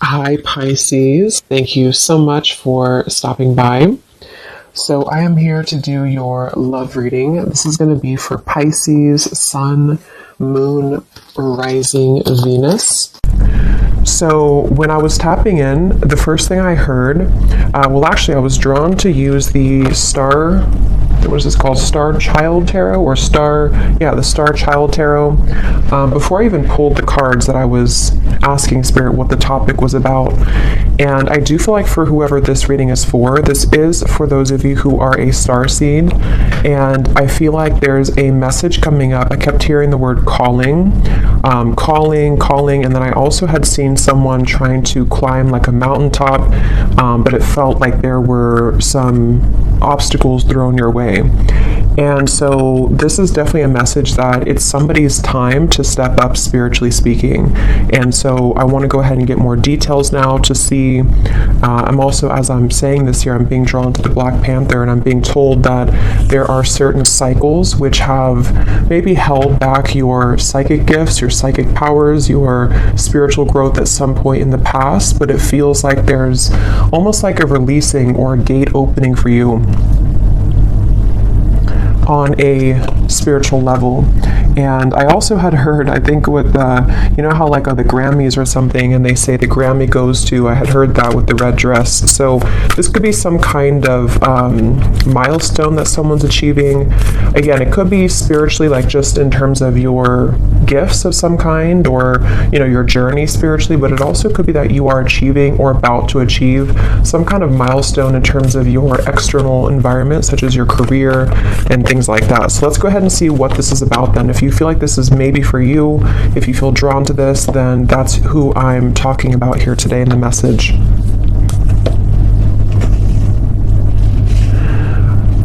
Hi, Pisces. Thank you so much for stopping by. So, I am here to do your love reading. This is going to be for Pisces, Sun, Moon, Rising, Venus. So, when I was tapping in, the first thing I heard, I was drawn to use the star. What is this called? Star Child Tarot or the Star Child Tarot. Before I even pulled the cards that I was asking Spirit what the topic was about. And I do feel like for whoever this reading is for, this is for those of you who are a star seed. And I feel like there's a message coming up. I kept hearing the word calling, calling. And then I also had seen someone trying to climb like a mountaintop, but it felt like there were some obstacles thrown your way. And so this is definitely a message that it's somebody's time to step up, spiritually speaking. And so I want to go ahead and get more details now to see. I'm also, as I'm saying this here, I'm being drawn to the Black Panther, and I'm being told that there are certain cycles which have maybe held back your psychic gifts, your psychic powers, your spiritual growth at some point in the past, but it feels like there's almost like a releasing or a gate opening for you on a spiritual level. And I also had heard, I think with you know how like the Grammys or something, and they say the Grammy goes to, I had heard that with the red dress. So this could be some kind of milestone that someone's achieving. Again, it could be spiritually, like just in terms of your gifts of some kind, or your journey spiritually, but it also could be that you are achieving or about to achieve some kind of milestone in terms of your external environment, such as your career and things like that. So let's go ahead and see what this is about then. If you feel like this is maybe for you, if you feel drawn to this, then that's who I'm talking about here today in the message.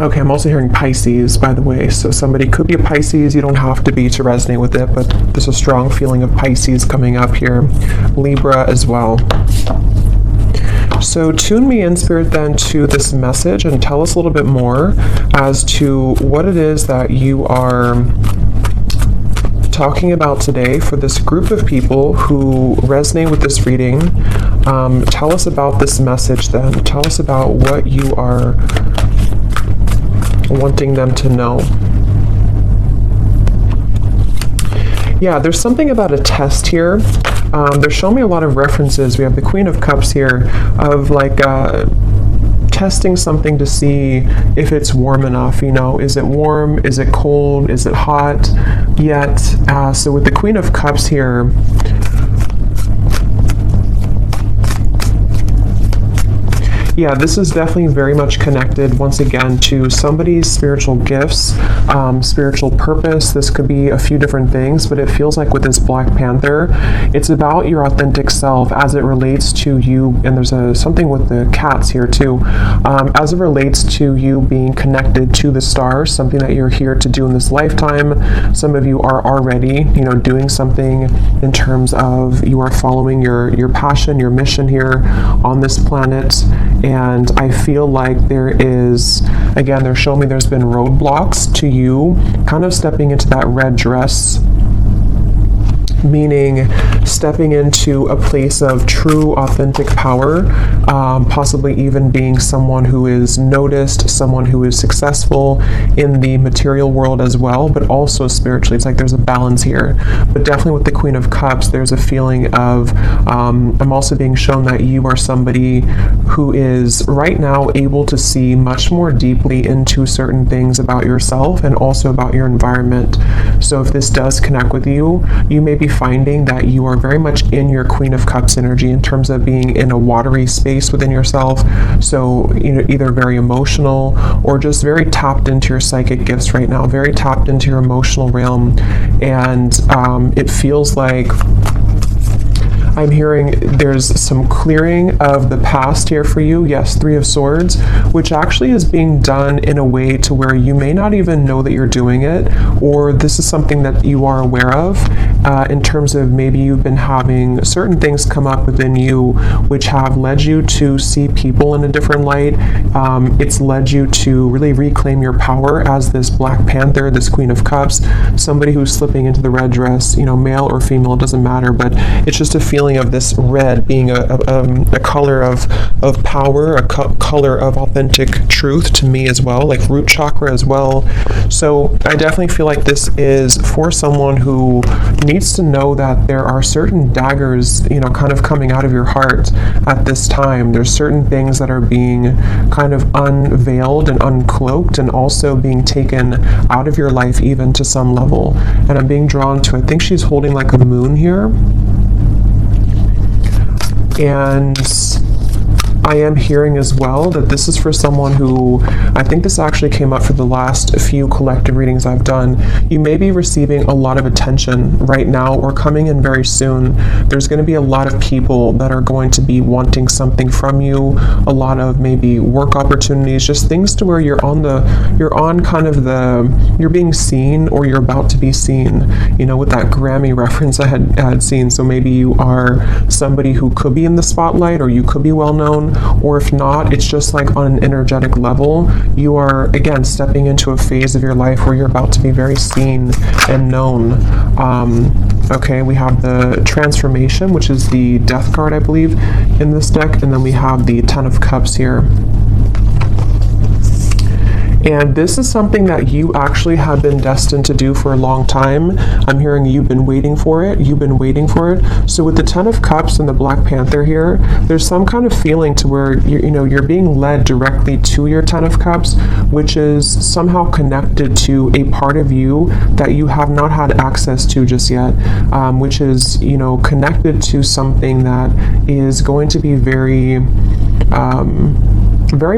Okay, I'm also hearing Pisces, by the way, so somebody could be a Pisces. You don't have to be to resonate with it, but there's a strong feeling of Pisces coming up here. Libra as well. So tune me in, Spirit, then to this message and tell us a little bit more as to what it is that you are talking about today for this group of people who resonate with this reading. Tell us about this message then. Tell us about what you are wanting them to know. Yeah, there's something about a test here. They're showing me a lot of references. We have the Queen of Cups here of like testing something to see if it's warm enough. Is it warm? Is it cold? Is it hot? Yet, so with the Queen of Cups here, yeah, this is definitely very much connected, once again, to somebody's spiritual gifts, spiritual purpose. This could be a few different things, but it feels like with this Black Panther, it's about your authentic self as it relates to you. And there's something with the cats here too, as it relates to you being connected to the stars, something that you're here to do in this lifetime. Some of you are already, doing something in terms of you are following your passion, your mission here on this planet. And I feel like there is, again, they're showing me there's been roadblocks to you kind of stepping into that red dress, meaning stepping into a place of true authentic power, possibly even being someone who is noticed, someone who is successful in the material world as well, but also spiritually. It's like there's a balance here. But definitely with the Queen of Cups, there's a feeling of, I'm also being shown that you are somebody who is right now able to see much more deeply into certain things about yourself and also about your environment. So if this does connect with you, you may be finding that you are very much in your Queen of Cups energy in terms of being in a watery space within yourself. So, either very emotional or just very tapped into your psychic gifts right now, very tapped into your emotional realm. And it feels like I'm hearing there's some clearing of the past here for you. Yes, Three of Swords, which actually is being done in a way to where you may not even know that you're doing it, or this is something that you are aware of in terms of maybe you've been having certain things come up within you which have led you to see people in a different light. It's led you to really reclaim your power as this Black Panther, this Queen of Cups, somebody who's slipping into the red dress, male or female, it doesn't matter, but it's just a feeling feeling of this red being a color of power, a color of authentic truth to me as well, like root chakra as well. So I definitely feel like this is for someone who needs to know that there are certain daggers, you know, kind of coming out of your heart at this time. There's certain things that are being kind of unveiled and uncloaked, and also being taken out of your life even to some level. And I'm being drawn to, I think she's holding like a moon here. And I am hearing as well that this is for someone who, I think this actually came up for the last few collective readings I've done. You may be receiving a lot of attention right now or coming in very soon. There's going to be a lot of people that are going to be wanting something from you, a lot of maybe work opportunities, just things to where you're being seen, or you're about to be seen, you know, with that Grammy reference I had seen. So maybe you are somebody who could be in the spotlight, or you could be well known. Or if not, it's just like on an energetic level, you are again stepping into a phase of your life where you're about to be very seen and known. Okay, we have the Transformation, which is the Death card, I believe, in this deck, and then we have the Ten of Cups here. And this is something that you actually have been destined to do for a long time. I'm hearing you've been waiting for it. You've been waiting for it. So with the Ten of Cups and the Black Panther here, there's some kind of feeling to where you're being led directly to your Ten of Cups, which is somehow connected to a part of you that you have not had access to just yet, which is, you know, connected to something that is going to be very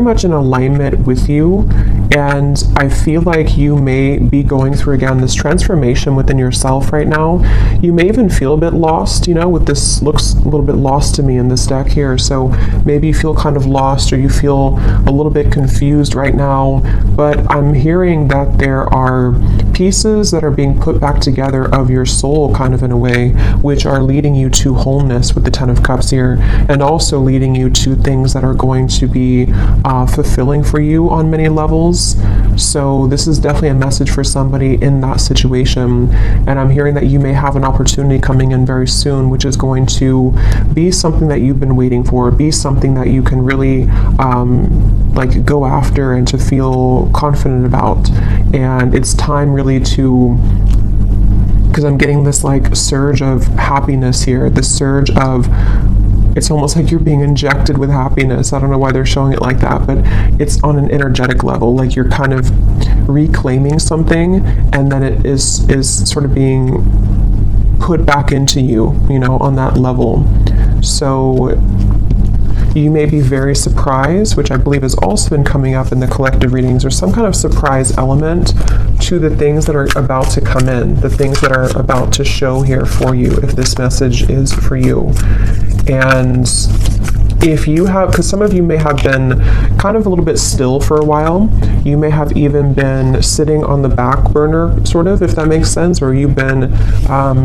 much in alignment with you. And I feel like you may be going through, again, this transformation within yourself right now. You may even feel a bit lost, you know, with this looks a little bit lost to me in this deck here. So maybe you feel kind of lost, or you feel a little bit confused right now. But I'm hearing that there are pieces that are being put back together of your soul, kind of in a way, which are leading you to wholeness with the Ten of Cups here, and also leading you to things that are going to be fulfilling for you on many levels. So this is definitely a message for somebody in that situation. And I'm hearing that you may have an opportunity coming in very soon, which is going to be something that you've been waiting for, be something that you can really like go after and to feel confident about. And it's time really to, because I'm getting this like surge of happiness here, this surge of, it's almost like you're being injected with happiness. I don't know why they're showing it like that, but it's on an energetic level, like you're kind of reclaiming something, and then it is sort of being put back into you, you know, on that level. So you may be very surprised, which I believe has also been coming up in the collective readings, or some kind of surprise element to the things that are about to come in, the things that are about to show here for you, if this message is for you. And if you have, because some of you may have been kind of a little bit still for a while, you may have even been sitting on the back burner, sort of, if that makes sense, or you've been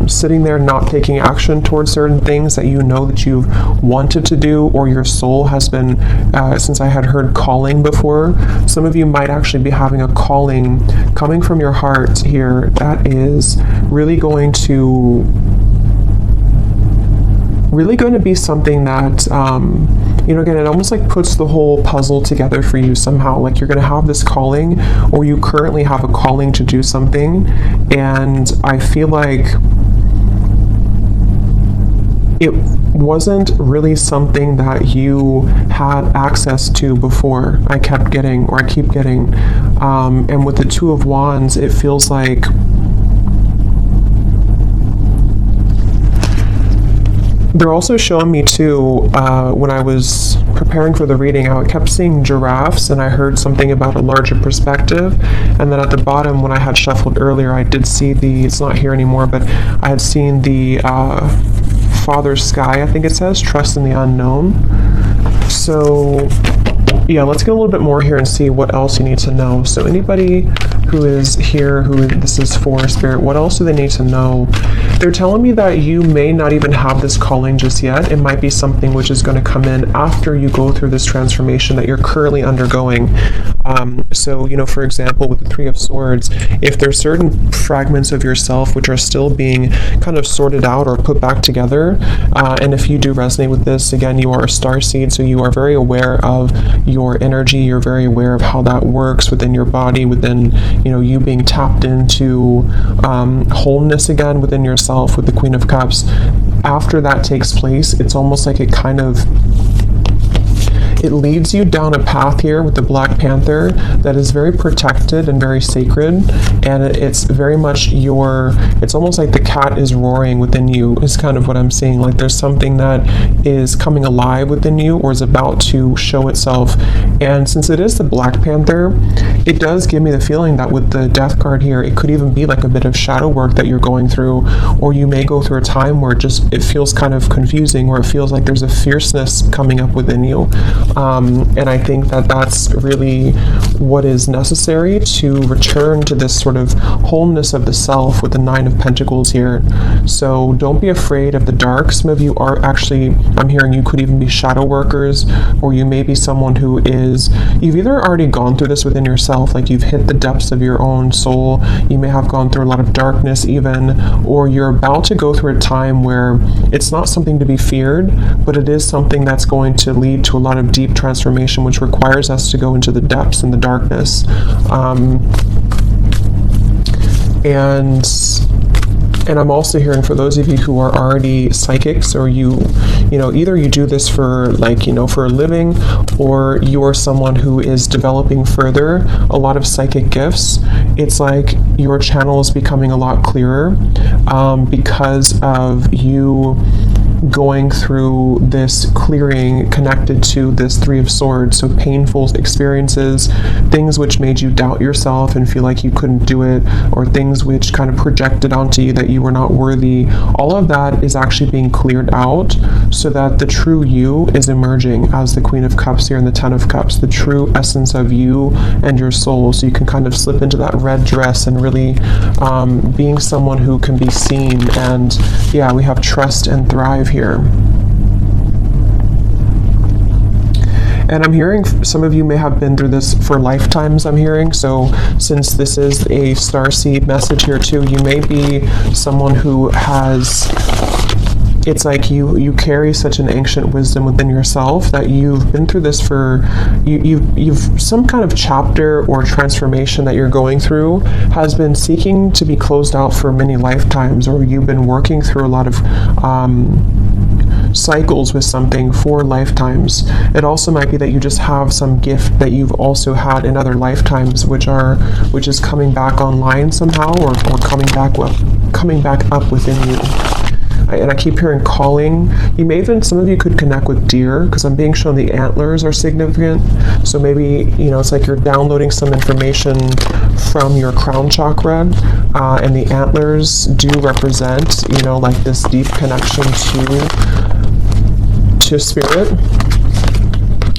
sitting there not taking action towards certain things that you know that you've wanted to do, or your soul has been, since I had heard calling before, some of you might actually be having a calling coming from your heart here that is really going to be something that, you know, again, it almost like puts the whole puzzle together for you somehow. Like you're going to have this calling, or you currently have a calling to do something. And I feel like it wasn't really something that you had access to before. I keep getting. And with the Two of Wands, it feels like they're also showing me too, when I was preparing for the reading, I kept seeing giraffes, and I heard something about a larger perspective. And then at the bottom, when I had shuffled earlier, I did see it's not here anymore, but I had seen the Father Sky, I think it says, trust in the unknown. So yeah, let's get a little bit more here and see what else you need to know. So anybody who is here, who this is for, Spirit, what else do they need to know? They're telling me that you may not even have this calling just yet. It might be something which is going to come in after you go through this transformation that you're currently undergoing. So, for example, with the Three of Swords, if there's certain fragments of yourself which are still being kind of sorted out or put back together, and if you do resonate with this, again, you are a starseed, so you are very aware of your energy, you're very aware of how that works within your body, within, you being tapped into wholeness again within yourself with the Queen of Cups. After that takes place, it's almost like it leads you down a path here with the Black Panther that is very protected and very sacred, and it's very much it's almost like the cat is roaring within you, is kind of what I'm seeing. Like there's something that is coming alive within you or is about to show itself. And since it is the Black Panther, it does give me the feeling that with the Death card here, it could even be like a bit of shadow work that you're going through, or you may go through a time where it feels kind of confusing, where it feels like there's a fierceness coming up within you. And I think that that's really what is necessary to return to this sort of wholeness of the self with the Nine of Pentacles here. So don't be afraid of the dark. Some of you are actually, I'm hearing you could even be shadow workers, or you may be someone who you've either already gone through this within yourself, like you've hit the depths of your own soul, you may have gone through a lot of darkness even, or you're about to go through a time where it's not something to be feared, but it is something that's going to lead to a lot of deep transformation, which requires us to go into the depths and the darkness. And I'm also hearing for those of you who are already psychics, or either you do this for for a living, or you're someone who is developing further a lot of psychic gifts, it's like your channel is becoming a lot clearer because of you going through this clearing connected to this Three of Swords. So painful experiences, things which made you doubt yourself and feel like you couldn't do it, or things which kind of projected onto you that you were not worthy, all of that is actually being cleared out so that the true you is emerging as the Queen of Cups here and the Ten of Cups, the true essence of you and your soul. So you can kind of slip into that red dress and really being someone who can be seen. And yeah, we have trust and thrive here. And I'm hearing some of you may have been through this for lifetimes, I'm hearing. So since this is a starseed message here too, you may be someone who it's like you carry such an ancient wisdom within yourself that you've been through this for, you've some kind of chapter or transformation that you're going through has been seeking to be closed out for many lifetimes, or you've been working through a lot of cycles with something for lifetimes. It also might be that you just have some gift that you've also had in other lifetimes, which is coming back online somehow, or coming back up within you. And I keep hearing calling. You may even, some of you could connect with deer, because I'm being shown the antlers are significant. So maybe, it's like you're downloading some information from your crown chakra, and the antlers do represent, like this deep connection to spirit.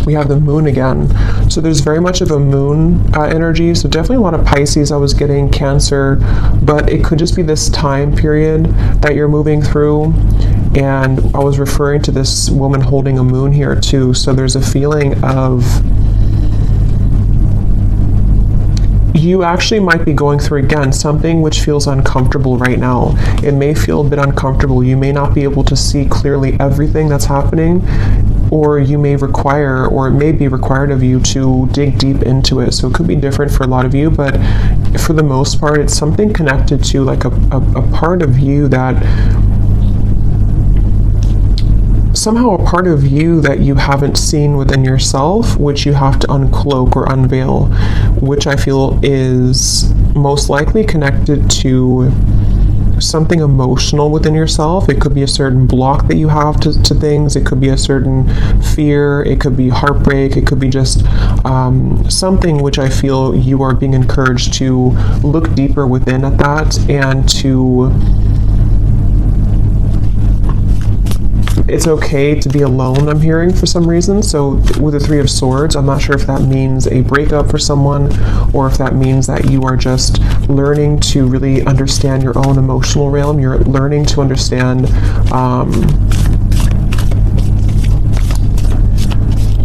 We have the moon again. So there's very much of a moon energy. So definitely a lot of Pisces. I was getting Cancer, but it could just be this time period that you're moving through. And I was referring to this woman holding a moon here too. So there's a feeling of you actually might be going through, again, something which feels uncomfortable right now. It may feel a bit uncomfortable. You may not be able to see clearly everything that's happening, or you may require, or it may be required of you to dig deep into it. So it could be different for a lot of you, but for the most part, it's something connected to like a part of you that somehow a part of you that you haven't seen within yourself, which you have to uncloak or unveil, which I feel is most likely connected to something emotional within yourself. It could be a certain block that you have to things. It could be a certain fear. It could be heartbreak. It could be just something which I feel you are being encouraged to look deeper within at that, and to it's okay to be alone, I'm hearing, for some reason. So with the Three of Swords, I'm not sure if that means a breakup for someone, or if that means that you are just learning to really understand your own emotional realm. You're learning to understand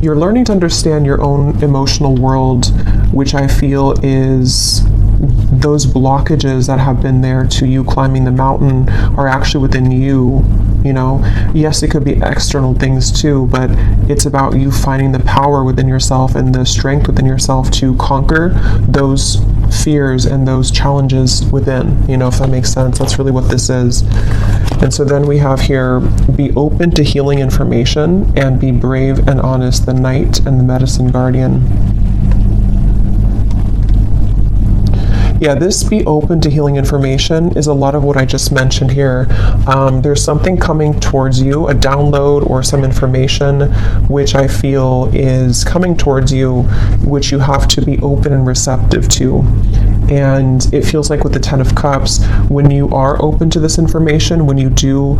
you're learning to understand your own emotional world, which I feel is those blockages that have been there to you climbing the mountain are actually within you. You know, yes, it could be external things too, but it's about you finding the power within yourself and the strength within yourself to conquer those fears and those challenges within, you know, if that makes sense. That's really what this is. And so then we have here, be open to healing information and be brave and honest, the Knight and the Medicine Guardian. Yeah, this be open to healing information is a lot of what I just mentioned here. There's something coming towards you, a download or some information which I feel is coming towards you, which you have to be open and receptive to. And it feels like with the Ten of Cups, when you are open to this information, when you do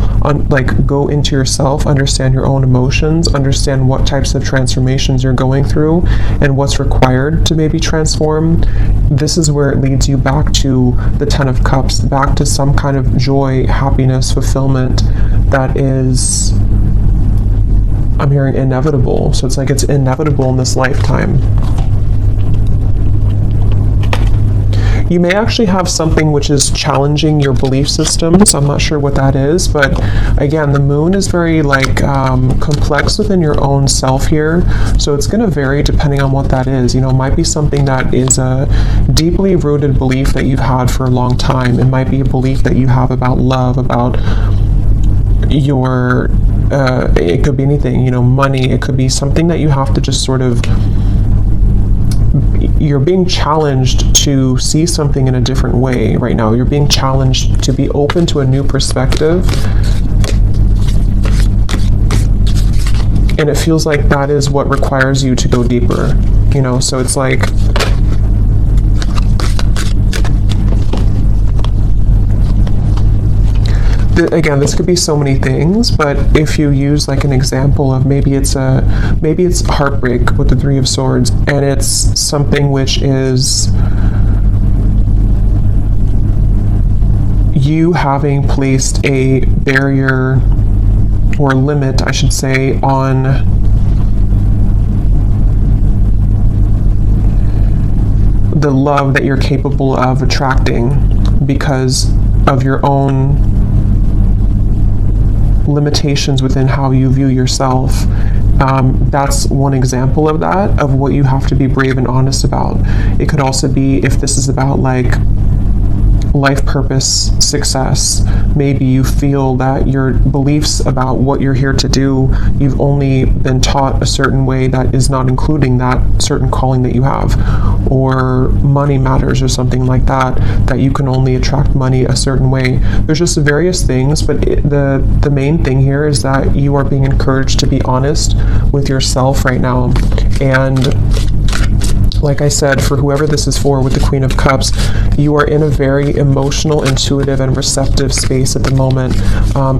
go into yourself, understand your own emotions, understand what types of transformations you're going through and what's required to maybe transform, this is where it leads you back to the Ten of Cups, back to some kind of joy, happiness, fulfillment that is, I'm hearing, inevitable. So it's like it's inevitable in this lifetime. You may actually have something which is challenging your belief systems. I'm not sure what that is, but again, the moon is very complex within your own self here. So it's going to vary depending on what that is. You know, it might be something that is a deeply rooted belief that you've had for a long time. It might be a belief that you have about love, about your, it could be anything, you know, money. It could be something that you have to just sort of, you're being challenged to see something in a different way right now. You're being challenged to be open to a new perspective. And it feels like that is what requires you to go deeper, you know, so it's like, again, this could be so many things, but if you use like an example of maybe it's heartbreak with the Three of Swords, and it's something which is you having placed a barrier or limit, I should say, on the love that you're capable of attracting because of your own limitations within how you view yourself. That's one example of that, of what you have to be brave and honest about. It could also be if this is about like life purpose, success. Maybe you feel that your beliefs about what you're here to do, you've only been taught a certain way that is not including that certain calling that you have, or money matters or something like that, that you can only attract money a certain way. There's just various things, but the main thing here is that you are being encouraged to be honest with yourself right now. And like I said, for whoever this is for with the Queen of Cups, you are in a very emotional, intuitive, and receptive space at the moment,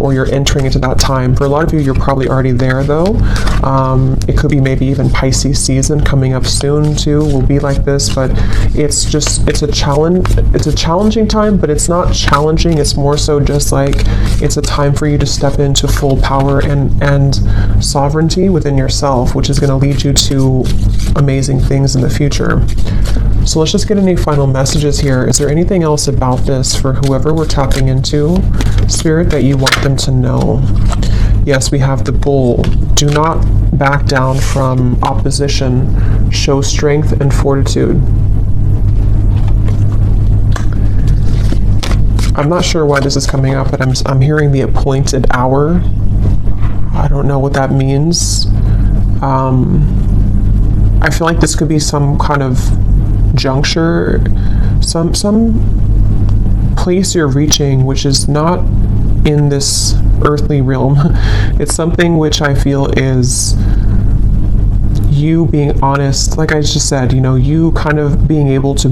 or you're entering into that time. For a lot of you, you're probably already there though. It could be maybe even Pisces season coming up soon too, will be like this, but it's a challenging time, but it's not challenging. It's more so just like, it's a time for you to step into full power and sovereignty within yourself, which is going to lead you to amazing things in the future. So let's just get any final messages here. Is there anything else about this for whoever we're tapping into, Spirit, that you want them to know? Yes, we have the Bull. Do not back down from opposition. Show strength and fortitude. I'm not sure why this is coming up, but I'm hearing the appointed hour. I don't know what that means. I feel like this could be some kind of juncture, some place you're reaching which is not in this earthly realm. It's something which I feel is you being honest, like I just said, you know, you kind of being able to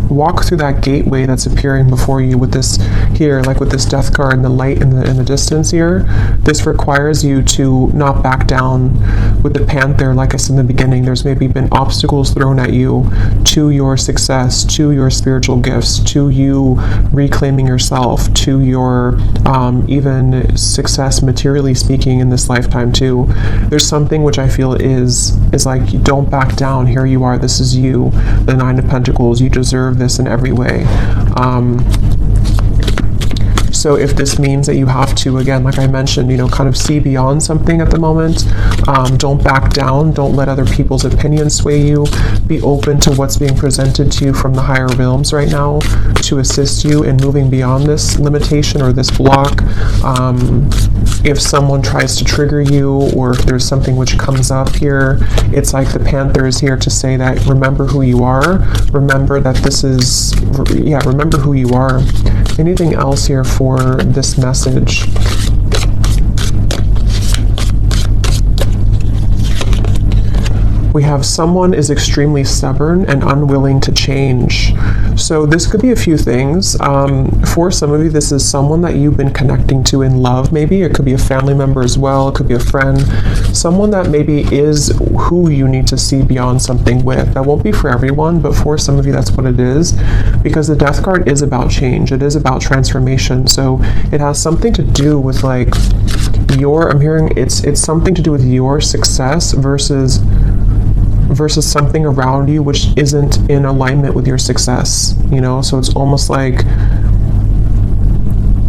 walk through that gateway that's appearing before you with this here, like with this death card and the light in the distance here. This requires you to not back down. With the Panther, like I said in the beginning, there's maybe been obstacles thrown at you to your success, to your spiritual gifts, to you reclaiming yourself, to your even success materially speaking in this lifetime too. There's something which I feel is like, don't back down. Here you are. This is you, the Nine of Pentacles. You deserve this in every way. So if this means that you have to, again, like I mentioned, you know, kind of see beyond something at the moment, don't back down. Don't let other people's opinions sway you. Be open to what's being presented to you from the higher realms right now to assist you in moving beyond this limitation or this block. If someone tries to trigger you, or if there's something which comes up here, it's like the Panther is here to say that remember who you are. Remember that this is, remember who you are. Anything else here for this message? We have someone is extremely stubborn and unwilling to change. So this could be a few things. For some of you, this is someone that you've been connecting to in love, maybe. It could be a family member as well. It could be a friend. Someone that maybe is who you need to see beyond something with. That won't be for everyone, but for some of you, that's what it is. Because the Death card is about change. It is about transformation. So it has something to do with like I'm hearing it's something to do with your success versus something around you which isn't in alignment with your success, you know? So it's almost like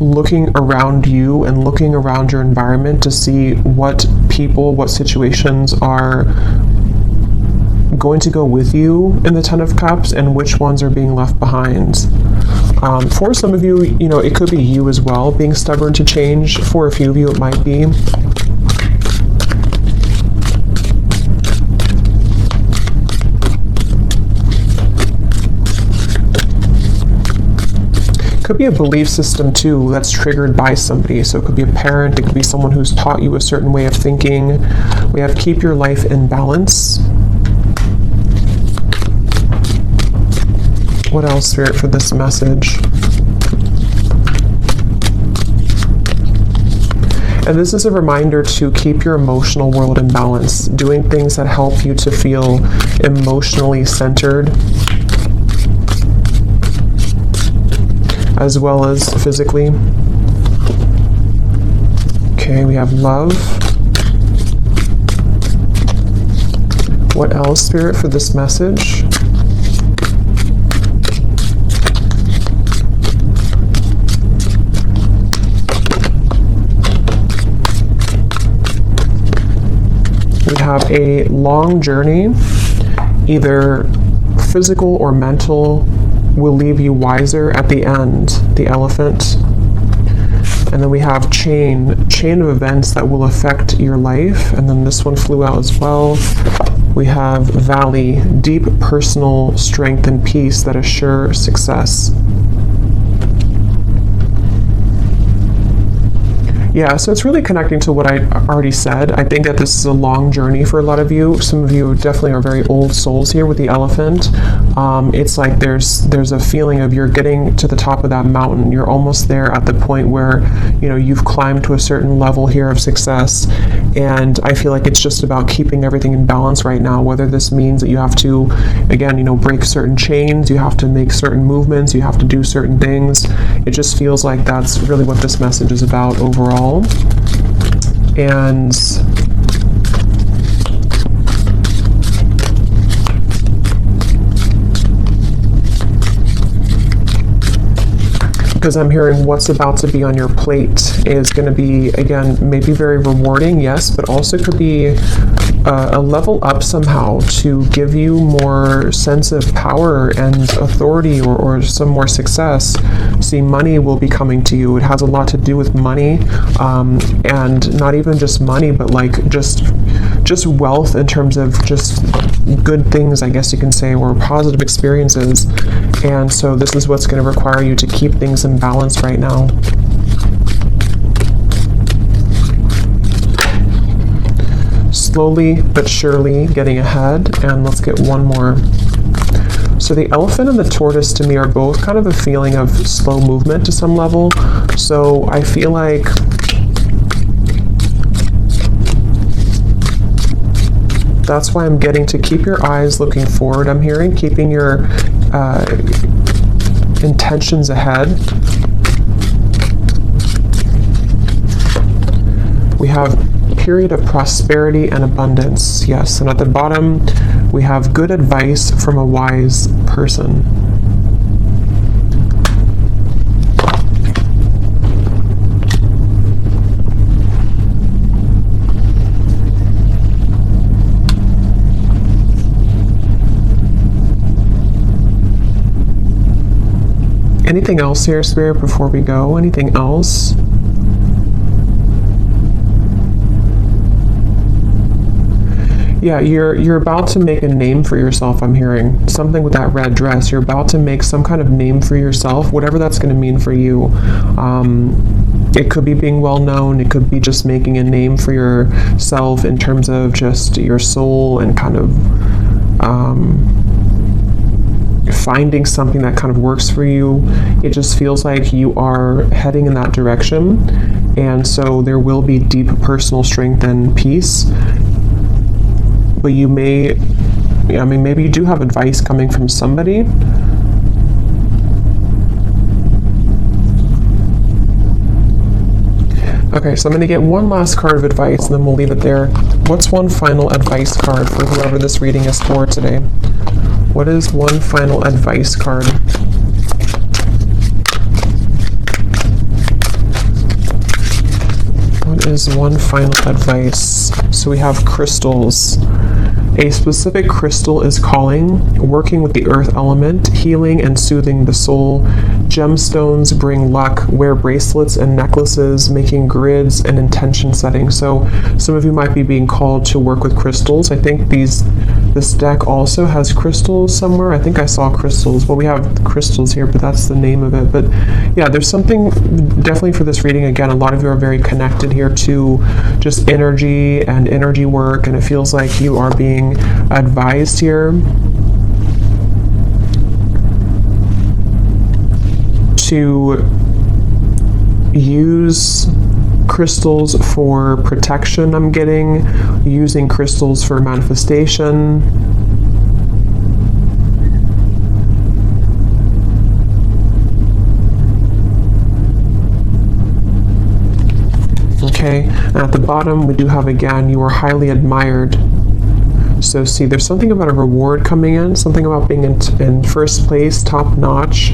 looking around you and looking around your environment to see what people, what situations are going to go with you in the Ten of Cups and which ones are being left behind. For some of you, you know, it could be you as well being stubborn to change. For a few of you, it might be. Could be a belief system too that's triggered by somebody. So it could be a parent, it could be someone who's taught you a certain way of thinking. We have keep your life in balance. What else, Spirit, for this message? And this is a reminder to keep your emotional world in balance, doing things that help you to feel emotionally centered, as well as physically. Okay, we have love. What else, Spirit, for this message? We have a long journey, either physical or mental, will leave you wiser at the end, the Elephant. And then we have chain of events that will affect your life. And then this one flew out as well. We have Valley, deep personal strength and peace that assure success. Yeah, so it's really connecting to what I already said. I think that this is a long journey for a lot of you. Some of you definitely are very old souls here with the Elephant. It's like there's a feeling of you're getting to the top of that mountain. You're almost there at the point where, you know, you've climbed to a certain level here of success. And I feel like it's just about keeping everything in balance right now, whether this means that you have to, again, you know, break certain chains, you have to make certain movements, you have to do certain things. It just feels like that's really what this message is about overall. And because I'm hearing what's about to be on your plate is going to be, again, maybe very rewarding, yes, but also could be a level up somehow to give you more sense of power and authority, or some more success. See, money will be coming to you. It has a lot to do with money, and not even just money, but like just wealth in terms of just good things, I guess you can say, or positive experiences. And so this is what's going to require you to keep things in balance right now. slowly but surely getting ahead. And let's get one more. So the elephant and the tortoise to me are both kind of a feeling of slow movement to some level. So I feel like that's why I'm getting to keep your eyes looking forward. I'm hearing keeping your intentions ahead. We have period of prosperity and abundance. Yes, and at the bottom we have good advice from a wise person. Anything else here, Spirit, before we go? Anything else? Yeah, you're about to make a name for yourself, I'm hearing. Something with that red dress. You're about to make some kind of name for yourself, whatever that's going to mean for you. It could be being well known. It could be just making a name for yourself in terms of just your soul and kind of finding something that kind of works for you. It just feels like you are heading in that direction. And so there will be deep personal strength and peace. But you may, I mean, maybe you do have advice coming from somebody. Okay, so I'm going to get one last card of advice and then we'll leave it there. What's one final advice card for whoever this reading is for today? What is one final advice card? What is one final advice? So we have crystals. A specific crystal is calling, working with the earth element, healing and soothing the soul. Gemstones bring luck. Wear bracelets and necklaces, making grids and intention setting. So some of you might be being called to work with crystals. I think this deck also has crystals somewhere. I think I saw crystals. Well, we have crystals here, but that's the name of it. But yeah, there's something definitely for this reading. Again, a lot of you are very connected here to just energy and energy work, and it feels like you are being advised here to use crystals for protection. I'm getting using crystals for manifestation. Okay, and at the bottom we do have again, you are highly admired. So see, there's something about a reward coming in, something about being in first place, top notch.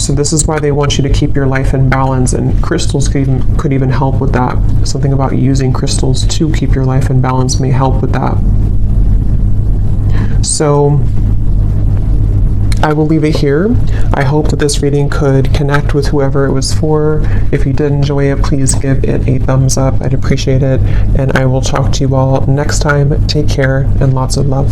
So this is why they want you to keep your life in balance, and crystals could even help with that. Something about using crystals to keep your life in balance may help with that. So I will leave it here. I hope that this reading could connect with whoever it was for. If you did enjoy it, please give it a thumbs up. I'd appreciate it. And I will talk to you all next time. Take care and lots of love.